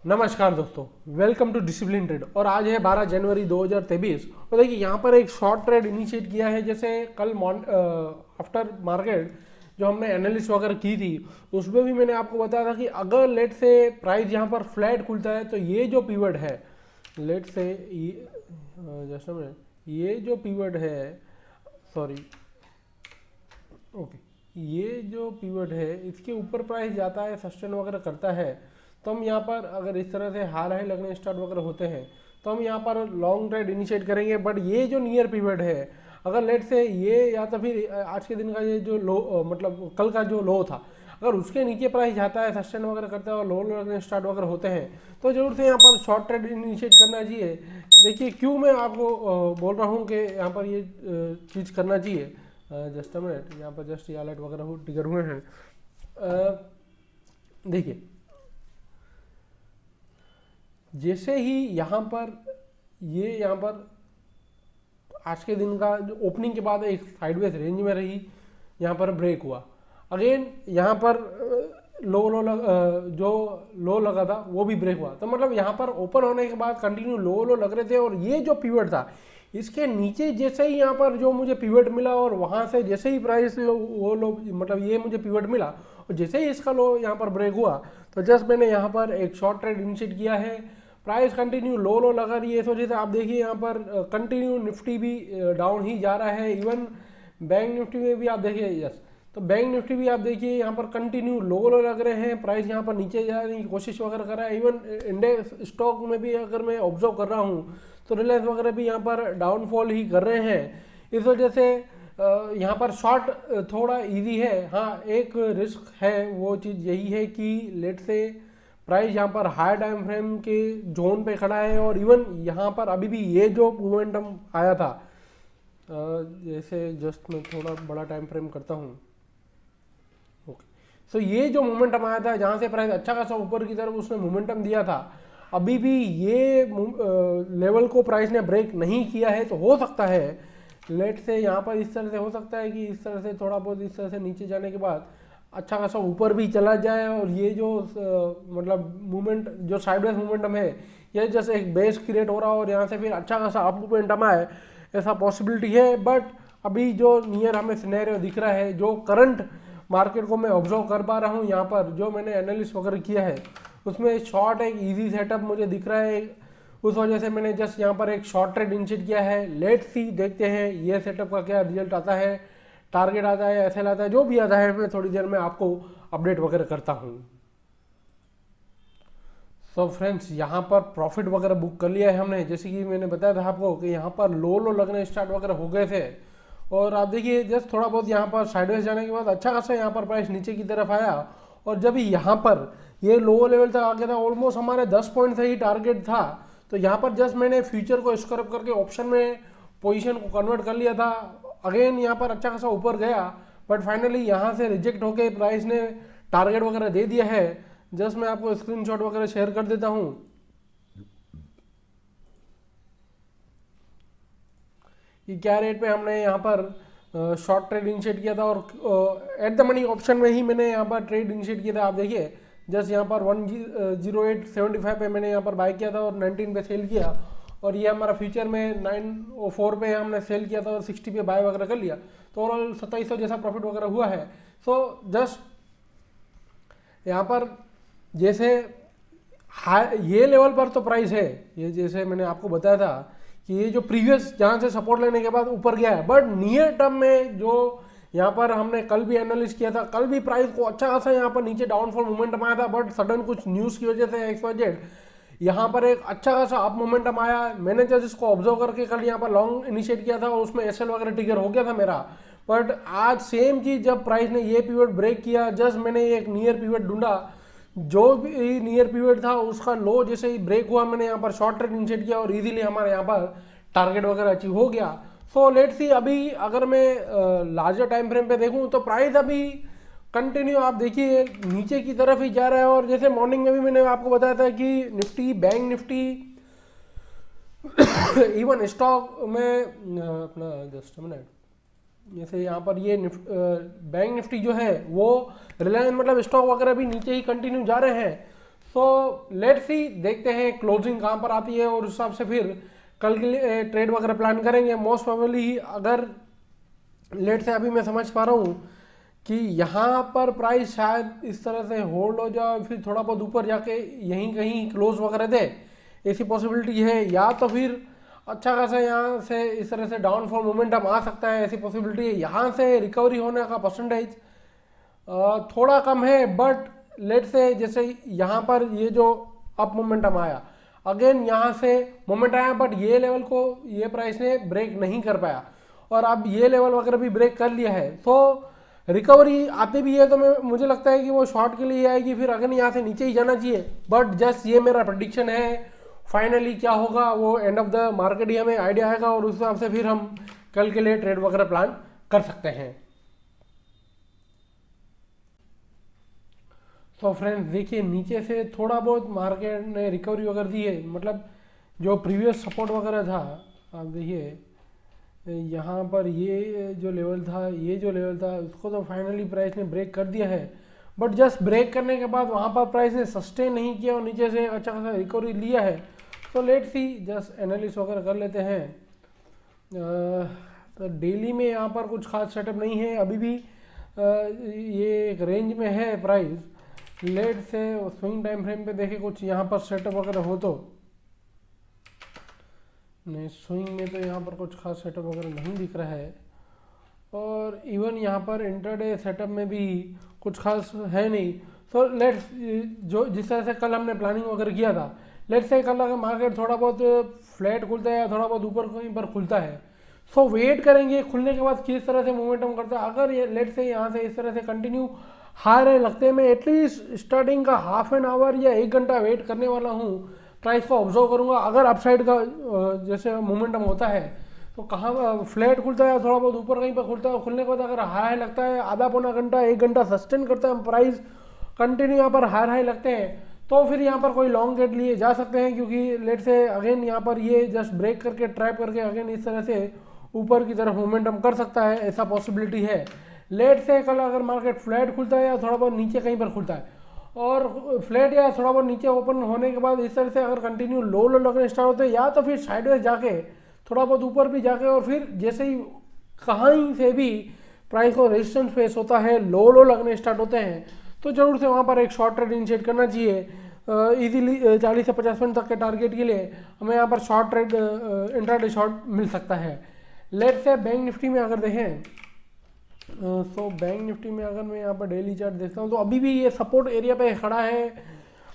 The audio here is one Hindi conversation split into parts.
नमस्कार दोस्तों, वेलकम टू डिसिप्लिन ट्रेड। और आज है 12 जनवरी 2023। और देखिए यहाँ पर एक शॉर्ट ट्रेड इनिशिएट किया है। जैसे कल आफ्टर मार्केट जो हमने एनालिस्ट वगैरह की थी उसमें भी मैंने आपको बताया था कि अगर लेट से प्राइस यहाँ पर फ्लैट खुलता है तो ये जो पीवट है, लेट से जस्ट ये जो पीवट है, सॉरी ओके, ये जो पीवट है इसके ऊपर प्राइस जाता है, सस्टेन वगैरह करता है, तो हम यहाँ पर अगर इस तरह से हाई हाई लगने स्टार्ट वगैरह होते हैं तो हम यहाँ पर लॉन्ग ट्रेड इनिशिएट करेंगे। बट ये जो नियर पीवट है, अगर लेट से ये या तो फिर आज के दिन का ये जो लो मतलब कल का जो लो था, अगर उसके नीचे प्राइस जाता है, सस्टेन वगैरह करता है और लो लगने स्टार्ट वगैरह होते हैं तो जरूर से यहाँ पर शॉर्ट ट्रेड इनिशिएट करना चाहिए। देखिए क्यों मैं आपको बोल रहा हूँ कि यहाँ पर ये चीज़ करना चाहिए। जस्ट अ मिनट, यहाँ पर जस्ट ये अलर्ट वगैरह ट्रिगर हुए हैं। देखिए जैसे ही यहाँ पर आज के दिन का जो ओपनिंग के बाद एक साइडवेज रेंज में रही, यहाँ पर ब्रेक हुआ, अगेन यहाँ पर जो लो लगा था वो भी ब्रेक हुआ, तो मतलब यहाँ पर ओपन होने के बाद कंटिन्यू लो लग रहे थे। और ये जो पीवट था इसके नीचे जैसे ही यहाँ पर जो मुझे पीवट मिला और वहाँ से जैसे ही प्राइस वो लो मतलब ये मुझे पीवट मिला और जैसे ही इसका लो यहाँ पर ब्रेक हुआ तो जस्ट मैंने यहाँ पर एक शॉर्ट ट्रेड इनिशिएट किया है। प्राइस कंटिन्यू लो लगा रही है इस वजह से आप देखिए यहाँ पर कंटिन्यू निफ्टी भी डाउन ही जा रहा है। इवन बैंक निफ्टी में भी आप देखिए, यस, तो बैंक निफ्टी भी आप देखिए यहाँ पर कंटिन्यू लो लग रहे हैं, प्राइस यहाँ पर नीचे जाने की कोशिश वगैरह कर रहा है। इवन इंडेक्स स्टॉक में भी अगर मैं ऑब्जर्व कर रहा हूँ तो रिलायंस वगैरह भी यहाँ पर डाउनफॉल ही कर रहे हैं। इस वजह से यहाँ पर शॉर्ट थोड़ा इजी है। हाँ, एक रिस्क है, वो चीज़ यही है कि लेट से प्राइस यहाँ पर हाई टाइम फ्रेम के जोन पे खड़ा है और इवन यहाँ पर अभी भी ये जो मोमेंटम आया था, जैसे जस्ट मैं थोड़ा बड़ा टाइम फ्रेम करता हूँ, ओके, सो ये जो मोमेंटम आया था जहाँ से प्राइस अच्छा खासा ऊपर की तरफ उसने मोमेंटम दिया था, अभी भी ये लेवल को प्राइस ने ब्रेक नहीं किया है। तो हो सकता है लेट से यहाँ पर इस तरह से हो सकता है कि इस तरह से थोड़ा बहुत इस तरह से नीचे जाने के बाद अच्छा खासा ऊपर भी चला जाए और ये जो मतलब मूवमेंट जो साइडवेज मूवमेंटम है ये जैसे एक बेस क्रिएट हो रहा है और यहाँ से फिर अच्छा खासा अप मूवमेंटम आए, ऐसा पॉसिबिलिटी है। बट अभी जो नियर हमें सिनेरियो दिख रहा है, जो करंट मार्केट को मैं ऑब्जर्व कर पा रहा हूँ, यहाँ पर जो मैंने एनालिस्ट वगैरह किया है उसमें शॉर्ट एक इजी सेटअप मुझे दिख रहा है। उस वजह से मैंने जस्ट यहाँ पर एक शॉर्ट ट्रेड इनिशिएट किया है। लेट सी देखते हैं ये सेटअप का क्या रिजल्ट आता है, टारगेट आता है, एसएल आता है, जो भी आता है मैं थोड़ी देर में आपको अपडेट वगैरह करता हूँ। सो फ्रेंड्स, यहाँ पर प्रॉफिट वगैरह बुक कर लिया है हमने। जैसे कि मैंने बताया था आपको कि यहाँ पर लो लगने स्टार्ट वगैरह हो गए थे और आप देखिए जस्ट थोड़ा बहुत यहाँ पर साइडवेज जाने के बाद अच्छा खासा यहाँ पर प्राइस नीचे की तरफ आया और जब यहाँ पर ये लो लेवल तक आ गया था, ऑलमोस्ट हमारे 10 पॉइंट से ही टारगेट था, तो यहाँ पर जस्ट मैंने फ्यूचर को स्क्रब करके ऑप्शन में पोजीशन को कन्वर्ट कर लिया था। अगेन यहाँ पर अच्छा खासा ऊपर गया बट फाइनली यहाँ से रिजेक्ट होके प्राइस ने टारगेट वगैरह दे दिया है। जस्ट मैं आपको स्क्रीनशॉट वगैरह शेयर कर देता हूँ कि क्या रेट पे हमने यहाँ पर शॉर्ट ट्रेड इनिशिएट किया था और एट द मनी ऑप्शन में ही मैंने यहाँ पर ट्रेड इनिशिएट किया था। आप देखिए जस्ट यहाँ पर 10875 पे मैंने यहाँ पर बाय किया था और 19 पे सेल किया और ये हमारा फ्यूचर में 904 पे हमने सेल किया था और 60 पे बाय वगैरह कर लिया, तो ओवरऑल 2700 जैसा प्रॉफिट वगैरह हुआ है। सो जस्ट यहाँ पर जैसे ये लेवल पर तो प्राइस है, ये जैसे मैंने आपको बताया था कि ये जो प्रीवियस जहाँ से सपोर्ट लेने के बाद ऊपर गया है, बट नियर टर्म में जो यहाँ पर हमने कल भी एनालिस किया था, कल भी प्राइस को अच्छा खासा यहाँ पर नीचे डाउनफॉल मोमेंटम आया था, बट सडन कुछ न्यूज़ की वजह से XYZ यहाँ पर एक अच्छा खासा अप मोमेंटम आया। मैंने जब इसको ऑब्जर्व करके कल यहाँ पर लॉन्ग इनिशिएट किया था और उसमें एसएल वगैरह ट्रिगर हो गया था मेरा। बट आज सेम चीज़ जब प्राइस ने ये पीवट ब्रेक किया, जस्ट मैंने एक नियर पीवट ढूंढा, जो भी नियर पीवट था उसका लो जैसे ही ब्रेक हुआ मैंने यहाँ पर शॉर्ट ट्रेड इनिशिएट किया और इजीली हमारे यहाँ पर टारगेट वगैरह अचीव हो गया। सो लेट सी अभी अगर मैं लार्जर टाइम फ्रेम पे देखूँ तो प्राइस अभी कंटिन्यू आप देखिए नीचे की तरफ ही जा रहा है। और जैसे मॉर्निंग में भी मैंने आपको बताया था कि Nifty, bank Nifty, even stock में अपना जस्ट मिनट, जैसे यहाँ पर ये बैंक निफ्टी जो है वो रिलायंस मतलब स्टॉक वगैरह भी नीचे ही कंटिन्यू जा रहे हैं। सो लेट्स सी, देखते हैं क्लोजिंग कहाँ पर आती है और उस हिसाब से फिर कल के लिए ट्रेड वगैरह प्लान करेंगे। मोस्ट प्रोबेबली अगर लेट से अभी मैं समझ पा रहा हूँ कि यहाँ पर प्राइस शायद इस तरह से होल्ड हो जाए, फिर थोड़ा बहुत ऊपर जाके यहीं कहीं क्लोज वगैरह दे, ऐसी पॉसिबिलिटी है। या तो फिर अच्छा खासा यहाँ से इस तरह से डाउनफॉल मोमेंटम आ सकता है, ऐसी पॉसिबिलिटी है। यहाँ से रिकवरी होने का परसेंटेज थोड़ा कम है, बट लेट से जैसे यहाँ पर ये जो अप मोमेंटम आया, अगेन यहाँ से मोमेंट आया, बट ये लेवल को ये प्राइस ने ब्रेक नहीं कर पाया और अब ये लेवल वगैरह भी ब्रेक कर लिया है। सो रिकवरी आती भी है तो मुझे लगता है कि वो शॉर्ट के लिए आएगी, फिर अगेन यहाँ से नीचे ही जाना चाहिए। बट जस्ट ये मेरा प्रेडिक्शन है, फाइनली क्या होगा वो एंड ऑफ द मार्केट ही हमें आइडिया आएगा और उस हिसाब से फिर हम कल के लिए ट्रेड वगैरह प्लान कर सकते हैं। तो फ्रेंड्स देखिए, नीचे से थोड़ा बहुत मार्केट ने रिकवरी वगैरह दी है, मतलब जो प्रीवियस सपोर्ट वगैरह था, आप देखिए यहाँ पर ये जो लेवल था, ये जो लेवल था, उसको तो फाइनली प्राइस ने ब्रेक कर दिया है। बट जस्ट ब्रेक करने के बाद वहाँ पर प्राइस ने सस्टेन नहीं किया और नीचे से अच्छा खासा रिकवरी लिया है। तो लेट्स सी, जस्ट एनालिसिस वगैरह कर लेते हैं। तो डेली में यहाँ पर कुछ खास सेटअप नहीं है अभी भी, ये एक रेंज में है प्राइस। लेट से स्विंग टाइम फ्रेम पे देखे कुछ यहाँ पर सेटअप वगैरह हो तो नहीं, स्विंग में तो यहाँ पर कुछ खास सेटअप वगैरह नहीं दिख रहा है और इवन यहाँ पर इंटरडे सेटअप में भी कुछ खास है नहीं। सो लेट्स, जो जिस तरह से कल हमने प्लानिंग वगैरह किया था, लेट्स से कल अगर मार्केट थोड़ा बहुत फ्लैट खुलता है या थोड़ा बहुत ऊपर कहीं पर खुलता है, सो वेट करेंगे खुलने के बाद किस तरह से मोमेंटम करता है। अगर ये लेट्स से यहाँ से इस तरह से कंटिन्यू हाई लगते हैं, मैं एटलीस्ट स्टार्टिंग का हाफ एन आवर या 1 घंटा वेट करने वाला हूँ, प्राइस को ऑब्जर्व करूंगा। अगर अपसाइड का जैसे मोमेंटम होता है तो कहाँ फ्लैट खुलता है, थोड़ा बहुत ऊपर कहीं पर खुलता है, खुलने के बाद अगर हाई लगता है, आधा पौना घंटा 1 घंटा सस्टेन करता है, प्राइस कंटिन्यू यहाँ पर हाई लगते हैं, तो फिर यहाँ पर कोई लॉन्ग गेट लिए जा सकते हैं। क्योंकि लेट से अगेन यहाँ पर ये जस्ट ब्रेक करके ट्रैप करके अगेन इस तरह से ऊपर की तरफ मोमेंटम कर सकता है, ऐसा पॉसिबिलिटी है। लेट से कल अगर मार्केट फ्लैट खुलता है या थोड़ा बहुत नीचे कहीं पर खुलता है और फ्लैट या थोड़ा बहुत नीचे ओपन होने के बाद इस तरह से अगर कंटिन्यू लो लगने स्टार्ट होते हैं, या तो फिर साइडवेज जाके थोड़ा बहुत ऊपर भी जाके और फिर जैसे ही कहीं से भी प्राइस को रेजिस्टेंस फेस होता है, लो लगने स्टार्ट होते हैं, तो जरूर से वहाँ पर एक शॉर्ट ट्रेड इनिशिएट करना चाहिए। इजीली 40 से 50 पॉइंट तक के टारगेट के लिए हमें यहाँ पर शॉर्ट ट्रेड इंट्राडे शॉर्ट मिल सकता है। लेट्स से बैंक निफ्टी में अगर देखें, सो बैंक निफ्टी में अगर मैं यहाँ पर डेली चार्ट देखता हूँ तो अभी भी ये सपोर्ट एरिया पे खड़ा है।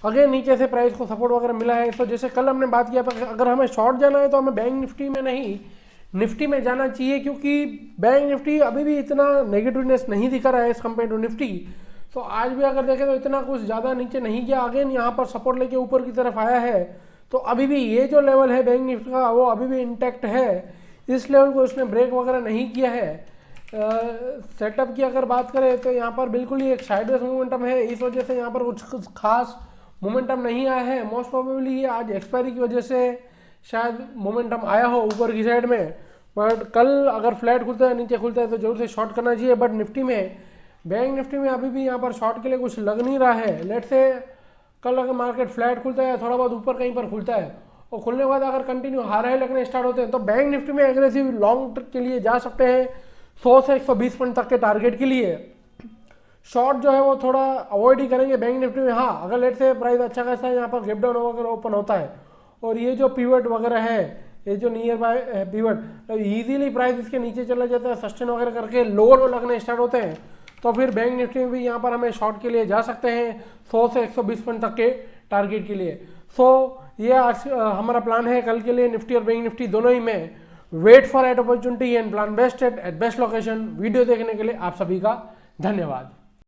अगेन नीचे से प्राइस को सपोर्ट वगैरह मिला है। तो जैसे कल हमने बात किया था, अगर हमें शॉर्ट जाना है तो हमें बैंक निफ्टी में नहीं, निफ्टी में जाना चाहिए, क्योंकि बैंक निफ्टी अभी भी इतना नेगेटिवनेस नहीं दिखा रहा है एज कम्पेयर टू निफ्टी। तो आज भी अगर देखें तो इतना कुछ ज़्यादा नीचे नहीं गया, अगेन यहाँ पर सपोर्ट लेके ऊपर की तरफ आया है। तो अभी भी ये जो लेवल है बैंक निफ्टी का वो अभी भी इंटैक्ट है, इस लेवल को इसने ब्रेक वगैरह नहीं किया है। सेटअप की अगर बात करें तो यहाँ पर बिल्कुल ही एक साइडवेज मोमेंटम है, इस वजह से यहाँ पर कुछ खास मोमेंटम नहीं आया है। मोस्ट प्रोबेबली ये आज एक्सपायरी की वजह से शायद मोमेंटम आया हो ऊपर की साइड में, बट कल अगर फ्लैट खुलता है नीचे खुलता है तो जरूर से शॉर्ट करना चाहिए। बट निफ्टी में, बैंक निफ्टी में अभी भी यहाँ पर शॉर्ट के लिए कुछ लग नहीं रहा है। लेट से कल अगर मार्केट फ्लैट खुलता है, थोड़ा बहुत ऊपर कहीं पर खुलता है और खुलने के बाद अगर कंटिन्यू हाई लगने स्टार्ट होते हैं तो बैंक निफ्टी में एग्रेसिव लॉन्ग के लिए जा सकते हैं 100 से 120 पॉइंट तक के टारगेट के लिए। शॉर्ट जो है वो थोड़ा अवॉइड ही करेंगे बैंक निफ्टी में। हाँ, अगर लेट से प्राइस अच्छा खासा यहाँ पर गैप डाउन वगैरह ओपन होता है और ये जो पिवट वगैरह है, ये जो नियर बाय पिवट, तो ईजिली प्राइस इसके नीचे चला जाता है, सस्टेन वगैरह करके लो लगने स्टार्ट होते हैं, तो फिर बैंक निफ्टी में भी यहाँ पर हमें शॉर्ट के लिए जा सकते हैं 100 से 120 पॉइंट तक के टारगेट के लिए। सो ये आज हमारा प्लान है कल के लिए निफ्टी और बैंक निफ्टी दोनों ही में। Wait for at opportunity and plan best at best location. Video देखने के लिए आप सभी का धन्यवाद।